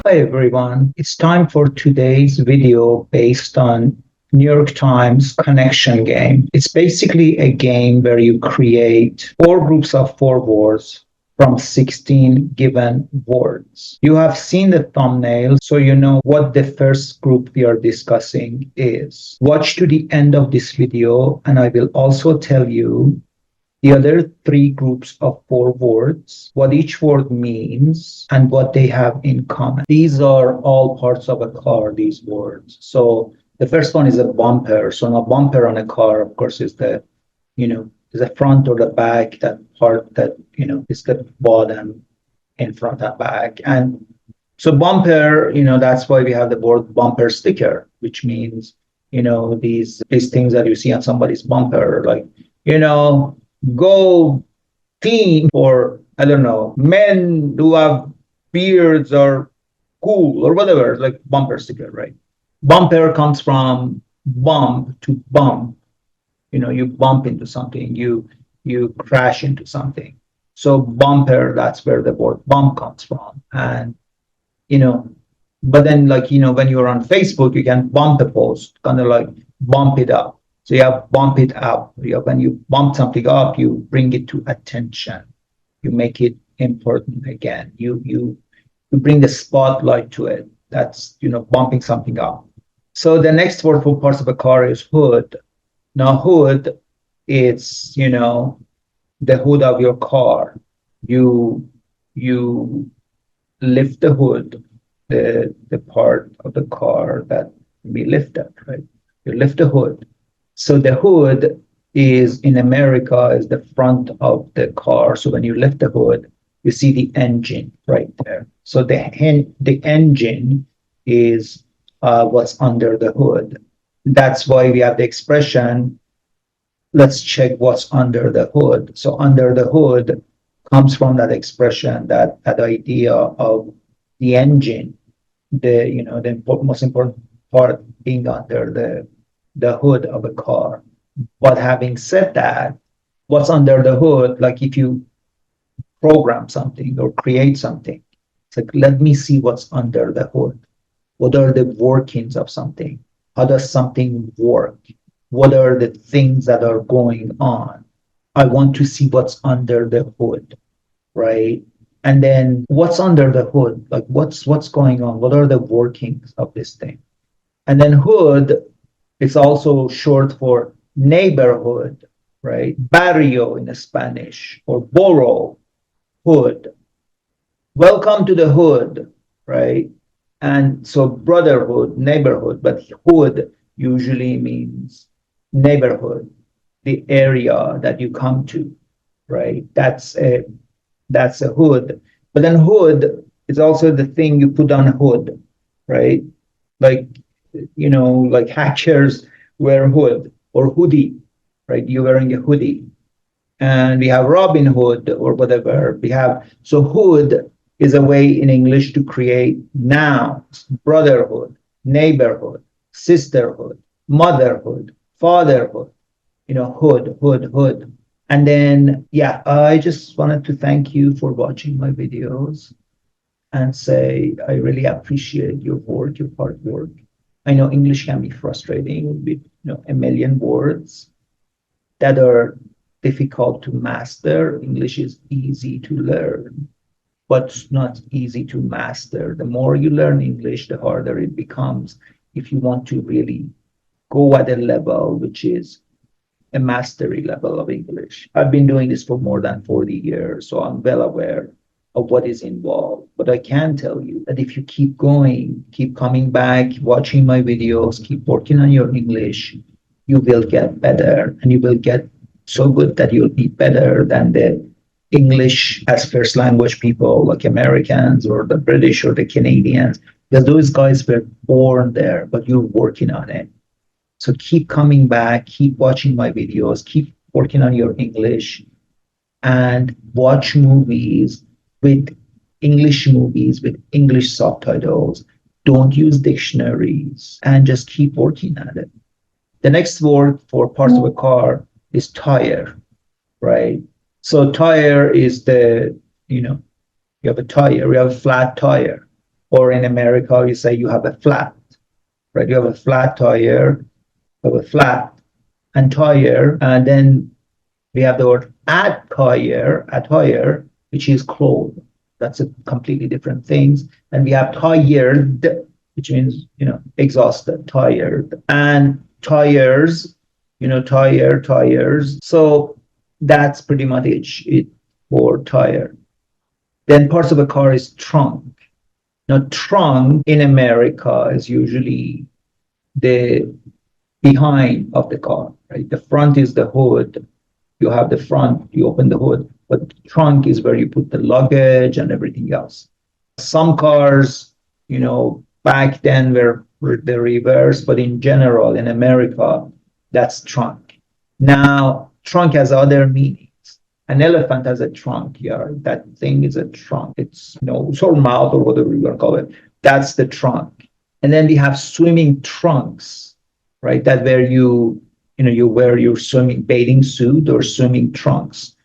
Hi everyone. It's time for today's video based on New York Times connection game. It's basically a game where you create four groups of four words from 16 given words. You have seen the thumbnail, so you know what the first group we are discussing is. Watch to the end of this video, and I will also tell you the other three groups of four words, what each word means, and what they have in common. These are all parts of a car, these words. So the first one is a bumper. So a bumper on a car, of course, is is the front or the back, that part that, is the bottom in front and back. And so bumper, that's why we have the word bumper sticker, which means, these things that you see on somebody's bumper, like, you know, go team, or I don't know, men who have beards are cool or whatever, like bumper sticker, right? Bumper comes from bump to bump. You bump into something, you crash into something. So bumper, that's where the word bump comes from. And you know, but then like when you're on Facebook, you can bump a post, kind of like bump it up. So you have bump it up. When you bump something up, you bring it to attention. You make it important again. You bring the spotlight to it. That's bumping something up. So the next word for parts of a car is hood. Now hood, it's the hood of your car. You lift the hood, the part of the car that can be lifted, right? You lift the hood. So the hood is in America is the front of the car. So when you lift the hood, you see the engine right there. So the engine is what's under the hood. That's why we have the expression, let's check what's under the hood. So under the hood comes from that expression, that idea of the engine, the most important part being under the hood of a car. But having said that, what's under the hood, like if you program something or create something, it's like, let me see what's under the hood. What are the workings of something? How does something work? What are the things that are going on? I want to see what's under the hood, right? And then what's under the hood? Like what's going on? What are the workings of this thing? And then hood is also short for neighborhood, right? Barrio in Spanish, or borough, hood. Welcome to the hood, right? And so brotherhood, neighborhood, but hood usually means neighborhood, the area that you come to, right? That's a hood. But then hood is also the thing you put on a hood, right? Like, like hackers wear hood or hoodie, right? You're wearing a hoodie. And we have Robin Hood or whatever. So hood is a way in English to create nouns, brotherhood, neighborhood, sisterhood, motherhood, fatherhood, hood. And then, yeah, I just wanted to thank you for watching my videos and say I really appreciate your work, your hard work. I know English can be frustrating with a million words that are difficult to master. English is easy to learn, but it's not easy to master. The more you learn English, the harder it becomes if you want to really go at a level which is a mastery level of English. I've been doing this for more than 40 years, so I'm well aware of what is involved. But I can tell you that if you keep going, keep coming back, watching my videos, keep working on your English, you will get better, and you will get so good that you'll be better than the English as first language people like Americans or the British or the Canadians, because those guys were born there, but you're working on it. So keep coming back, keep watching my videos, keep working on your English, and watch movies with English subtitles. Don't use dictionaries, and just keep working at it. The next word for parts of a car is tire, right? So tire is you have a tire, you have a flat tire, Or in America, you say you have a flat, right? You have a flat tire, you have a flat and tire, and then we have the word attire, which is clothes. That's a completely different thing. And we have tired, which means, exhausted, tired. And tires, tires. So that's pretty much it for tire. Then parts of a car is trunk. Now, trunk in America is usually the behind of the car, right? The front is the hood. You have the front, you open the hood, but the trunk is where you put the luggage and everything else. Some cars, back then were the reverse, but in general, in America, that's trunk. Now, trunk has other meanings. An elephant has a trunk, yeah. That thing is a trunk. It's sort of mouth or whatever you want to call it. That's the trunk. And then we have swimming trunks, right? That where you wear your swimming bathing suit or swimming trunks.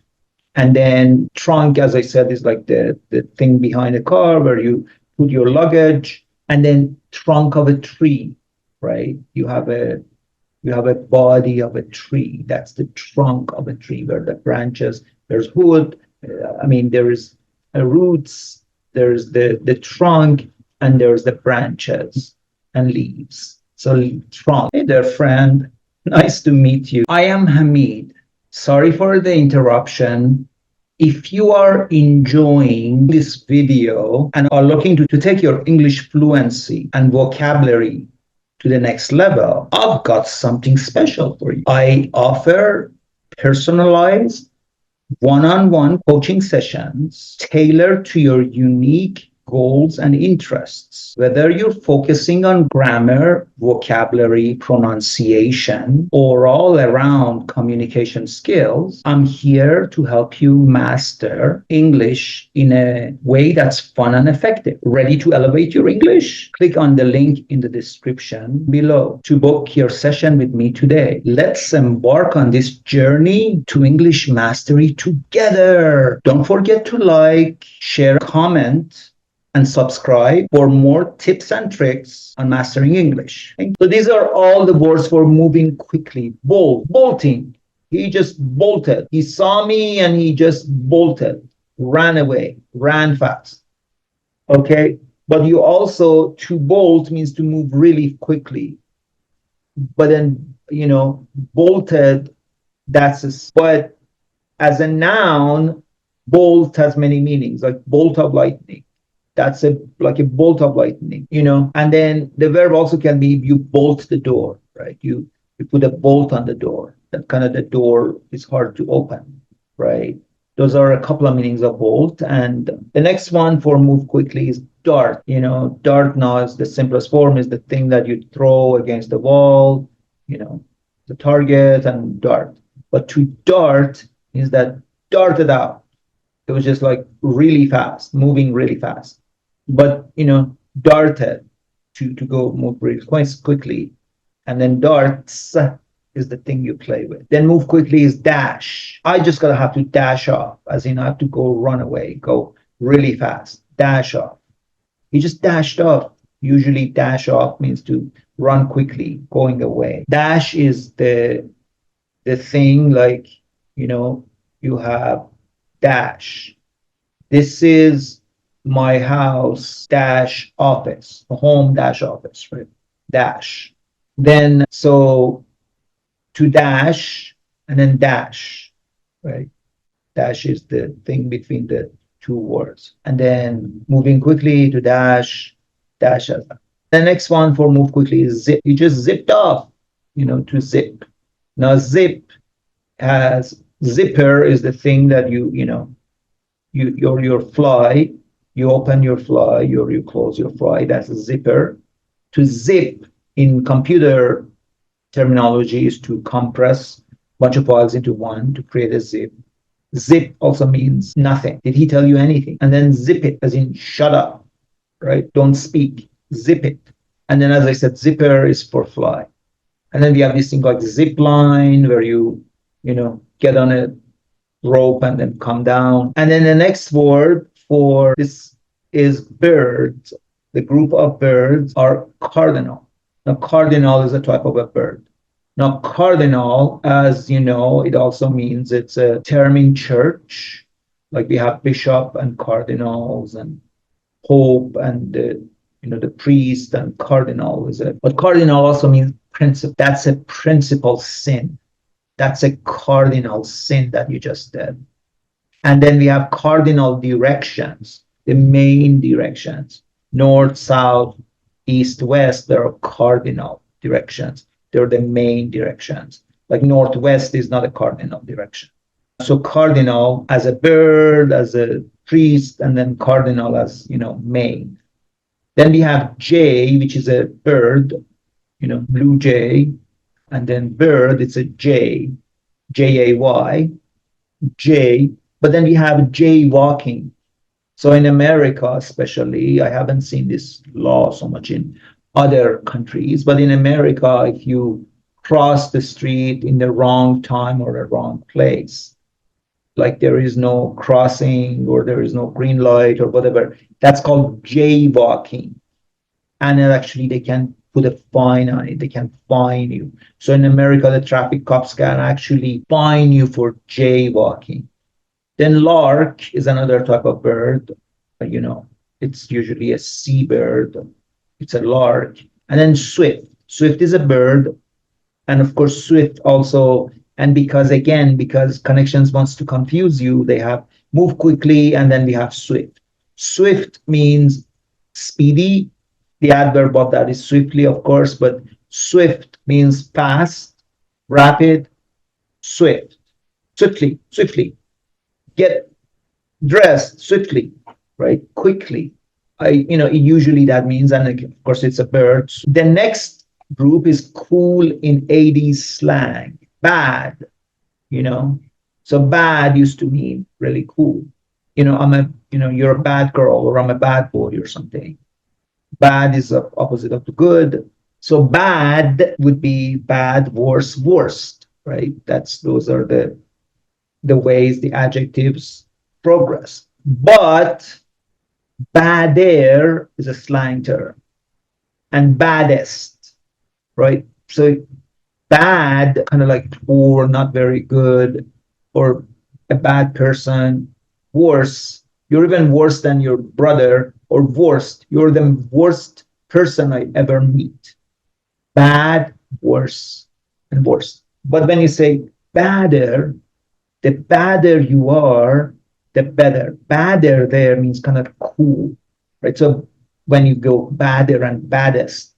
And then trunk, as I said, is like the thing behind the car where you put your luggage. And then trunk of a tree, right? You have a body of a tree. That's the trunk of a tree where the branches, there's wood. There's roots, there's the trunk, and there's the branches and leaves. So trunk. Hey there, friend. Nice to meet you. I am Hamid. Sorry for the interruption. If you are enjoying this video and are looking to take your English fluency and vocabulary to the next level, I've got something special for you. I offer personalized one-on-one coaching sessions tailored to your unique goals and interests. Whether you're focusing on grammar, vocabulary, pronunciation, or all around communication skills, I'm here to help you master English in a way that's fun and effective. Ready to elevate your English? Click on the link in the description below to book your session with me today. Let's embark on this journey to English mastery together. Don't forget to like, share, comment, and subscribe for more tips and tricks on mastering English. So these are all the words for moving quickly. Bolting. He just bolted. He saw me and he just bolted, ran away, ran fast. Okay. But you also, to bolt means to move really quickly. But then, bolted, but as a noun, bolt has many meanings, like bolt of lightning. That's like a bolt of lightning, And then the verb also can be you bolt the door, right? You put a bolt on the door. That kind of the door is hard to open, right? Those are a couple of meanings of bolt. And the next one for move quickly is dart. Dart now is the simplest form, is the thing that you throw against the wall, the target and dart. But to dart means that darted out. It was just like really fast, moving really fast. But, darted to go move really quite quickly. And then darts is the thing you play with. Then move quickly is dash. I just gotta have to dash off, as in I have to go run away, go really fast, dash off. He just dashed off. Usually dash off means to run quickly, going away. Dash is the thing like, you have dash. This is my house dash office, home dash office, right? Dash. Then, so to dash and then dash, right? Dash is the thing between the two words. And then moving quickly to dash. The next one for move quickly is zip. You just zipped off, to zip. Now, zipper is the thing that your fly, you open your fly, or you close your fly, that's a zipper. To zip in computer terminology is to compress a bunch of files into one to create a zip. Zip also means nothing. Did he tell you anything? And then zip it, as in shut up, right? Don't speak. Zip it. And then, as I said, zipper is for fly. And then we have this thing like zip line, where you get on a rope and then come down. And then the next word for this is bird. The group of birds are cardinal. Now, cardinal is a type of a bird. Now, cardinal, as you know, it also means it's a term in church. Like we have bishop and cardinals and pope and the priest and cardinal is it. But cardinal also means principle. That's a principal sin. That's a cardinal sin that you just did. And then we have cardinal directions, the main directions, north, south, east, west. There are cardinal directions. They're the main directions. Like northwest is not a cardinal direction. So cardinal as a bird, as a priest, and then cardinal as, main. Then we have jay, which is a bird, blue jay, and then bird, it's a J, J-A-Y, J. But then we have jaywalking. So in America, especially, I haven't seen this law so much in other countries, but in America, if you cross the street in the wrong time or the wrong place, like there is no crossing or there is no green light or whatever, that's called jaywalking. And actually, they can put a fine on it. They can fine you. So in America, the traffic cops can actually fine you for jaywalking. Then lark is another type of bird. It's usually a seabird. It's a lark. And then swift. Swift is a bird. And of course, swift also, and because connections wants to confuse you, they have move quickly, and then we have swift. Swift means speedy. The adverb of that is swiftly, of course, but swift means fast, rapid, swift, swiftly. Get dressed swiftly, right? Quickly. Usually that means, and of course it's a bird. The next group is cool in 80s slang. Bad, So bad used to mean really cool. You're a bad girl or I'm a bad boy or something. Bad is the opposite of the good. So bad would be bad, worse, worst, right? Those are the ways the adjectives progress. But badder is a slang term, and baddest, right? So bad, kind of like poor, not very good, or a bad person. Worse, you're even worse than your brother, or worst, you're the worst person I ever meet. Bad, worse, and worse. But when you say badder, the badder you are, the better. Badder there means kind of cool, right? So when you go badder and baddest,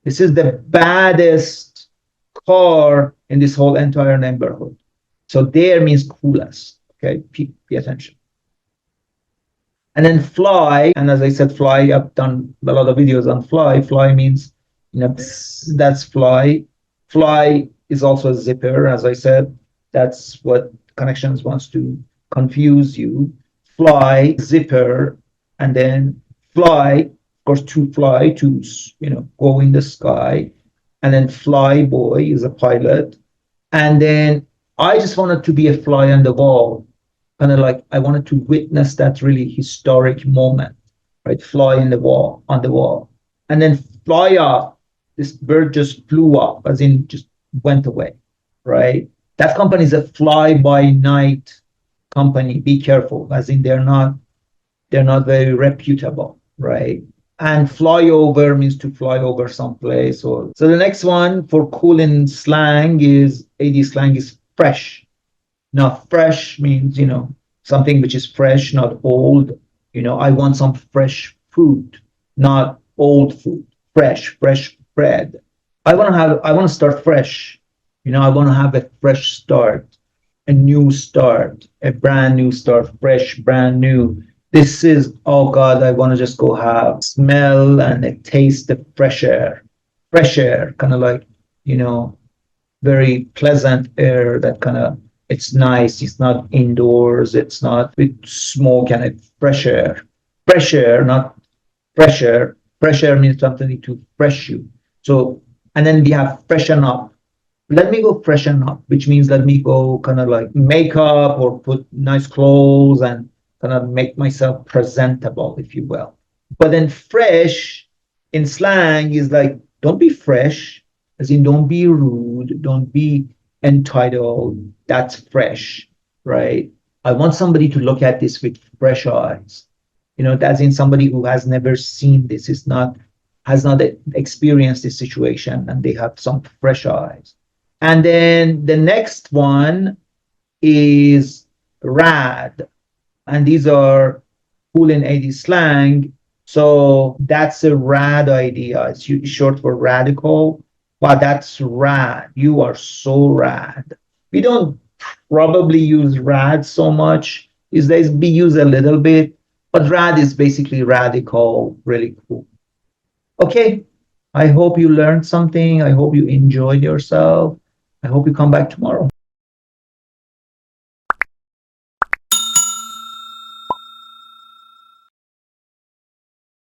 this is the baddest car in this whole entire neighborhood. So there means coolest. Okay, pay attention. And then fly, and as I said, fly, I've done a lot of videos on fly. Fly means, that's fly. Fly is also a zipper, as I said. That's what connections wants to confuse you. Fly, zipper, and then fly, of course, to fly, to, go in the sky. And then fly boy is a pilot. And then I just wanted to be a fly on the wall. Kind of like I wanted to witness that really historic moment, right? Fly on the wall. And then fly off. This bird just flew off, as in just went away, right? That company is a fly by night company. Be careful, as in they're not very reputable, right? And fly over means to fly over someplace. So the next one for cool in slang is 80 slang is fresh. Now, fresh means, something which is fresh, not old. I want some fresh fruit, not old food. Fresh bread. I want to start fresh. I want to have a fresh start, a new start, a brand new start, fresh, brand new. This is, oh God, I want to just go have smell and taste the fresh air. Fresh air, kind of like, very pleasant air that kind of, it's nice. It's not indoors. It's not with smoke and it's fresh air. Fresh air, not pressure. Fresh air means something to fresh you. So, and then we have freshen up. Let me go freshen up, which means let me go kind of like make up or put nice clothes and kind of make myself presentable, if you will. But then fresh in slang is like, don't be fresh, as in don't be rude, don't be entitled. That's fresh, right? I want somebody to look at this with fresh eyes. That's in somebody who has never seen this, is not has not experienced this situation, and they have some fresh eyes. And then the next one is rad, and these are cool in 80s slang. So that's a rad idea. It's short for radical. Wow, that's rad. You are so rad. We don't probably use rad so much these days. We use a little bit, but rad is basically radical, really cool. Okay, I hope you learned something. I hope you enjoyed yourself. I hope you come back tomorrow.